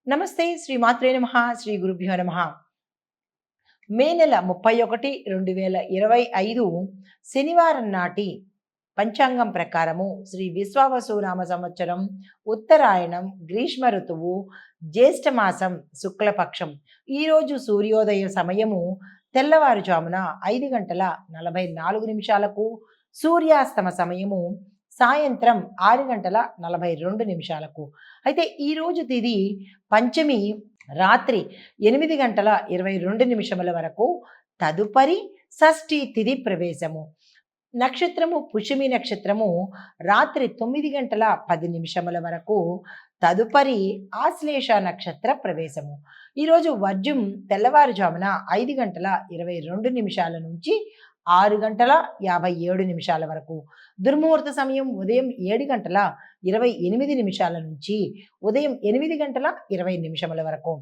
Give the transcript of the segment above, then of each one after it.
నమస్తే శ్రీ మాత్రే నమః శ్రీ గురుభ్యో నమః. మే నెల 31 2025 శనివారం నాటి పంచాంగం ప్రకారము శ్రీ విశ్వావసునామ సంవత్సరం ఉత్తరాయణం గ్రీష్మ ఋతువు జ్యేష్ఠ మాసం శుక్లపక్షం. ఈరోజు సూర్యోదయ సమయము తెల్లవారుజామున 5 గంటల 44 నిమిషాలకు, సూర్యాస్తమ సమయము సాయంత్రం 6 గంటల 42 నిమిషాలకు. అయితే ఈరోజు తిది పంచమి రాత్రి 8 గంటల 22 నిమిషముల వరకు, తదుపరి షష్ఠి తిథి ప్రవేశము. నక్షత్రము పుష్యమి నక్షత్రము రాత్రి 9 గంటల 10 నిమిషముల వరకు, తదుపరి ఆశ్లేష నక్షత్ర ప్రవేశము. ఈరోజు వర్జం తెల్లవారుజామున 5 గంటల 22 నిమిషాల నుంచి 6 గంటల 57 నిమిషాల వరకు. దుర్ముహూర్త సమయం ఉదయం 7 గంటల 28 నిమిషాల నుంచి ఉదయం 8 గంటల 20 నిమిషముల వరకు.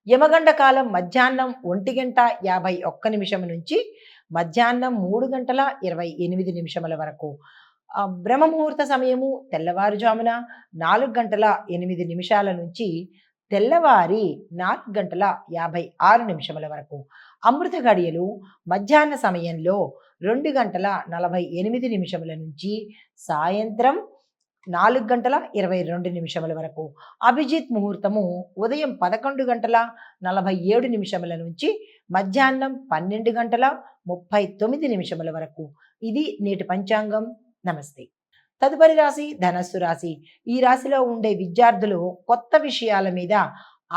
యమగండ కాలం మధ్యాహ్నం 1 గంట 51 నిమిషం నుంచి మధ్యాహ్నం 3 గంటల 28 నిమిషముల వరకు. బ్రహ్మముహూర్త సమయము తెల్లవారుజామున 4 గంటల 8 నిమిషాల నుంచి తెల్లవారి 4 గంటల 56 నిమిషముల వరకు. అమృత గడియలు మధ్యాహ్న సమయంలో 2 గంటల 48 నిమిషముల నుంచి సాయంత్రం 4 గంటల 22 నిమిషముల వరకు. అభిజిత్ ముహూర్తము ఉదయం 11 గంటల 47 నిమిషముల నుంచి మధ్యాహ్నం 12 గంటల 39 నిమిషముల వరకు. ఇది నేటి పంచాంగం. నమస్తే. తదుపరి రాశి ధనస్సు రాశి. ఈ రాశిలో ఉండే విద్యార్థులు కొత్త విషయాల మీద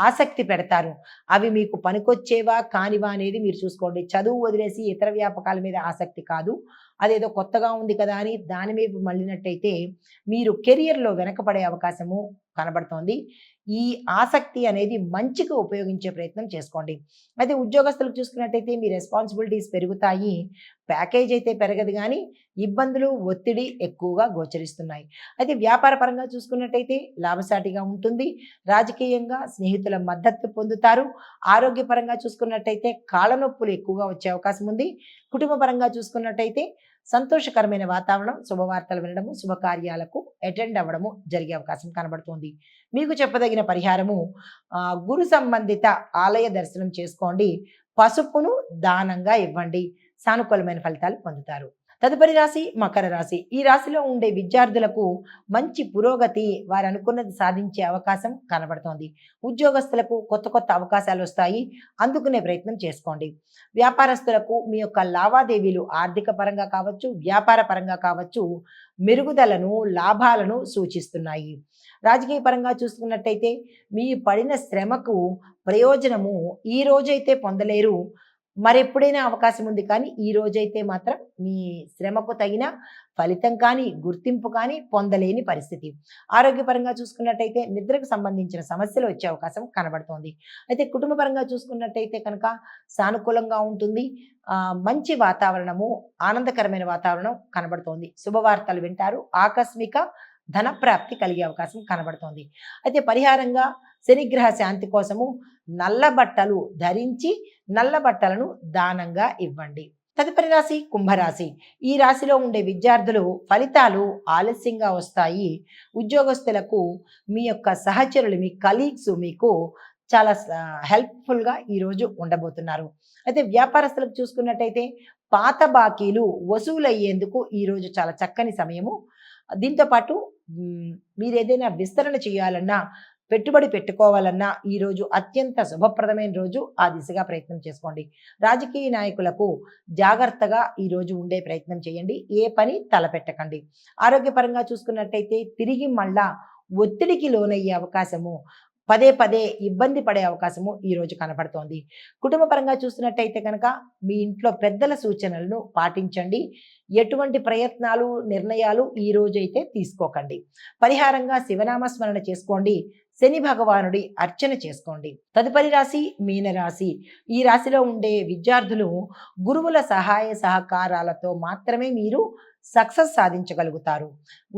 ఆసక్తి పెడతారు. అవి మీకు పనికొచ్చేవా కానివా అనేది మీరు చూసుకోండి. చదువు వదిలేసి ఇతర వ్యాపకాల మీద ఆసక్తి కాదు. అదేదో కొత్తగా ఉంది కదా అని దాని వైపు మళ్ళినట్టయితే మీరు కెరియర్లో వెనకబడే అవకాశము కనబడుతోంది. ఈ ఆసక్తి అనేది మంచిగా ఉపయోగించే ప్రయత్నం చేసుకోండి. అయితే ఉద్యోగస్తులకు చూసుకున్నట్టయితే మీ రెస్పాన్సిబిలిటీస్ పెరుగుతాయి. ప్యాకేజ్ అయితే పెరగదు కానీ ఇబ్బందులు, ఒత్తిడి ఎక్కువగా గోచరిస్తున్నాయి. అయితే వ్యాపార పరంగా చూసుకున్నట్టయితే లాభసాటిగా ఉంటుంది. రాజకీయంగా స్నేహితుల మద్దతు పొందుతారు. ఆరోగ్యపరంగా చూసుకున్నట్టయితే కాళ్ళ నొప్పులు ఎక్కువగా వచ్చే అవకాశం ఉంది. కుటుంబ పరంగా చూసుకున్నట్టయితే సంతోషకరమైన వాతావరణం, శుభవార్తలు వినడము, శుభకార్యాలకు అటెండ్ అవ్వడము జరిగే అవకాశం కనబడుతుంది. మీకు చెప్పదగిన పరిహారము గురు సంబంధిత ఆలయ దర్శనం చేసుకోండి. పసుపును దానంగా ఇవ్వండి. సానుకూలమైన ఫలితాలు పొందుతారు. తదుపరి రాశి మకర రాశి. ఈ రాశిలో ఉండే విద్యార్థులకు మంచి పురోగతి, వారు అనుకున్నది సాధించే అవకాశం కనబడుతోంది. ఉద్యోగస్తులకు కొత్త కొత్త అవకాశాలు వస్తాయి. అందుకునే ప్రయత్నం చేసుకోండి. వ్యాపారస్తులకు మీ యొక్క లావాదేవీలు ఆర్థిక పరంగా కావచ్చు, వ్యాపార పరంగా కావచ్చు, మెరుగుదలను, లాభాలను సూచిస్తున్నాయి. రాజకీయ పరంగా చూసుకున్నట్టయితే మీ పడిన శ్రమకు ప్రయోజనము ఈ రోజైతే పొందలేరు, మరెప్పుడైనా అవకాశం ఉంది. కానీ ఈ రోజైతే మాత్రం మీ శ్రమకు తగిన ఫలితం కానీ, గుర్తింపు కానీ పొందలేని పరిస్థితి. ఆరోగ్యపరంగా చూసుకున్నట్టయితే నిద్రకు సంబంధించిన సమస్యలు వచ్చే అవకాశం కనబడుతోంది. అయితే కుటుంబ పరంగా చూసుకున్నట్టయితే కనుక సానుకూలంగా ఉంటుంది. మంచి వాతావరణము, ఆనందకరమైన వాతావరణం కనబడుతోంది. శుభవార్తలు వింటారు. ఆకస్మిక ధనప్రాప్తి కలిగే అవకాశం కనబడుతోంది. అయితే పరిహారంగా శనిగ్రహ శాంతి కోసము నల్ల బట్టలు ధరించి నల్ల బట్టలను దానంగా ఇవ్వండి. తదుపరి రాశి కుంభరాశి. ఈ రాశిలో ఉండే విద్యార్థులు ఫలితాలు ఆలస్యంగా వస్తాయి. ఉద్యోగస్తులకు మీ యొక్క సహచరులు, మీ కలీగ్స్ మీకు చాలా హెల్ప్ఫుల్గా ఈరోజు ఉండబోతున్నారు. అయితే వ్యాపారస్తులకు చూసుకున్నట్టయితే పాత బాకీలు వసూలయ్యేందుకు ఈరోజు చాలా చక్కని సమయము. దీంతో పాటు మీరు ఏదైనా విస్తరణ చేయాలన్నా, పెట్టుబడి పెట్టుకోవాలన్నా ఈరోజు అత్యంత శుభప్రదమైన రోజు. ఆ దిశగా ప్రయత్నం చేసుకోండి. రాజకీయ నాయకులకు జాగ్రత్తగా ఈరోజు ఉండే ప్రయత్నం చేయండి. ఏ పని తలపెట్టకండి. ఆరోగ్యపరంగా చూసుకున్నట్టయితే తిరిగి మళ్ళా ఒత్తిడికి లోనయ్యే అవకాశము, పదే పదే ఇబ్బంది పడే అవకాశము ఈరోజు కనపడుతోంది. కుటుంబ పరంగా చూస్తున్నట్టయితే కనుక మీ ఇంట్లో పెద్దల సూచనలను పాటించండి. ఎటువంటి ప్రయత్నాలు, నిర్ణయాలు ఈ రోజైతే తీసుకోకండి. పరిహారంగా శివనామస్మరణ చేసుకోండి. శని భగవానుడి అర్చన చేసుకోండి. తదుపరి రాశి మీనరాశి. ఈ రాశిలో ఉండే విద్యార్థులు గురువుల సహాయ సహకారాలతో మాత్రమే మీరు సక్సెస్ సాధించగలుగుతారు.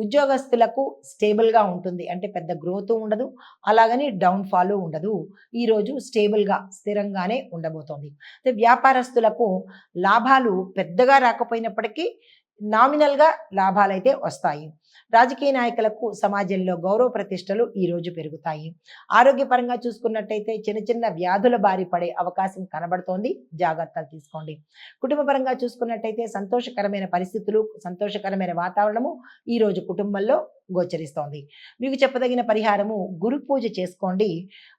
ఉద్యోగస్తులకు స్టేబుల్గా ఉంటుంది. అంటే పెద్ద గ్రోత్ ఉండదు, అలాగని డౌన్ఫాల్ ఉండదు. ఈరోజు స్టేబుల్గా, స్థిరంగానే ఉండబోతోంది. వ్యాపారస్తులకు లాభాలు పెద్దగా రాకపోయినప్పటికీ నామినల్గా లాభాలైతే వస్తాయి. రాజకీయ నాయకులకు సమాజంలో గౌరవ ప్రతిష్టలు ఈ రోజు పెరుగుతాయి. ఆరోగ్యపరంగా చూసుకున్నట్టయితే చిన్న చిన్న వ్యాధుల బారి పడే అవకాశం కనబడుతోంది, జాగ్రత్తలు తీసుకోండి. కుటుంబపరంగా చూసుకున్నట్టయితే సంతోషకరమైన పరిస్థితులు, సంతోషకరమైన వాతావరణము ఈ రోజు కుటుంబంలో గోచరిస్తోంది. మీకు చెప్పదగిన పరిహారము, గురు పూజ చేసుకోండి.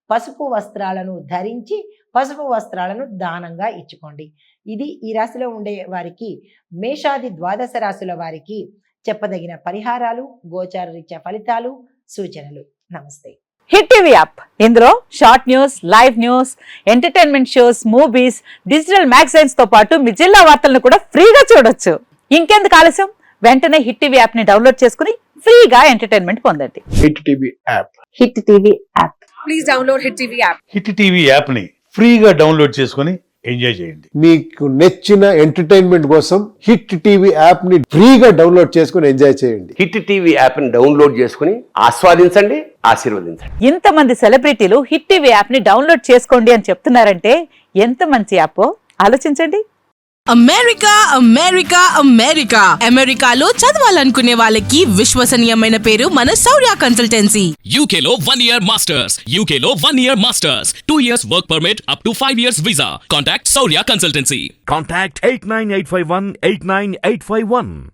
పసుపు వస్త్రాలను ధరించి పసుపు వస్త్రాలను దానంగా ఇచ్చుకోండి. ఇది ఈ రాశిలో ఉండే వారికి, మేషాది ద్వాదశ రాశుల వారికి చెప్పదగిన పరిహారాలు, గోచార రీత్యా ఫలితాలు, సూచనలు. నమస్తే. హిట్ టీవీ యాప్, ఇందులో short news, live news, entertainment shows, movies, digital magazines తో పాటు మీ జిల్లా వార్తలను కూడా ఫ్రీగా చూడొచ్చు. ఇంకెందుకు ఆలస్యం, వెంటనే హిట్ టీవీ యాప్ ని డౌన్లోడ్ చేసుకుని ఫ్రీగా ఎంటర్టైన్మెంట్ పొందండి. Hit TV app. Hit TV app. Please download hit TV app. Hit TV app ని ఫ్రీగా డౌన్లోడ్ చేసుకొని ఎంజాయ్ చేయండి. మీకు నచ్చిన ఎంటర్టైన్మెంట్ కోసం హిట్ టీవీ యాప్ ని ఫ్రీగా డౌన్లోడ్ చేసుకొని ఎంజాయ్ చేయండి. హిట్ టీవీ యాప్ ని డౌన్లోడ్ చేసుకుని ఆస్వాదించండి, ఆశీర్వదించండి. ఇంతమంది సెలబ్రిటీలు హిట్ టీవీ యాప్ ని డౌన్లోడ్ చేసుకోండి అని చెప్తున్నారంటే ఎంత మంచి యాప్ ఆలోచించండి. అమెరికా అమెరికా అమెరికా అమెరికాలో చదవాలనుకునే వాళ్ళకి విశ్వసనీయమైన పేరు మన శౌర్య కన్సల్టెన్సీ. UK లో 1 year masters. UK లో 1 year masters. 2 years work permit up to 5 years visa. Contact Saurya Consultancy. Contact 89851 89851.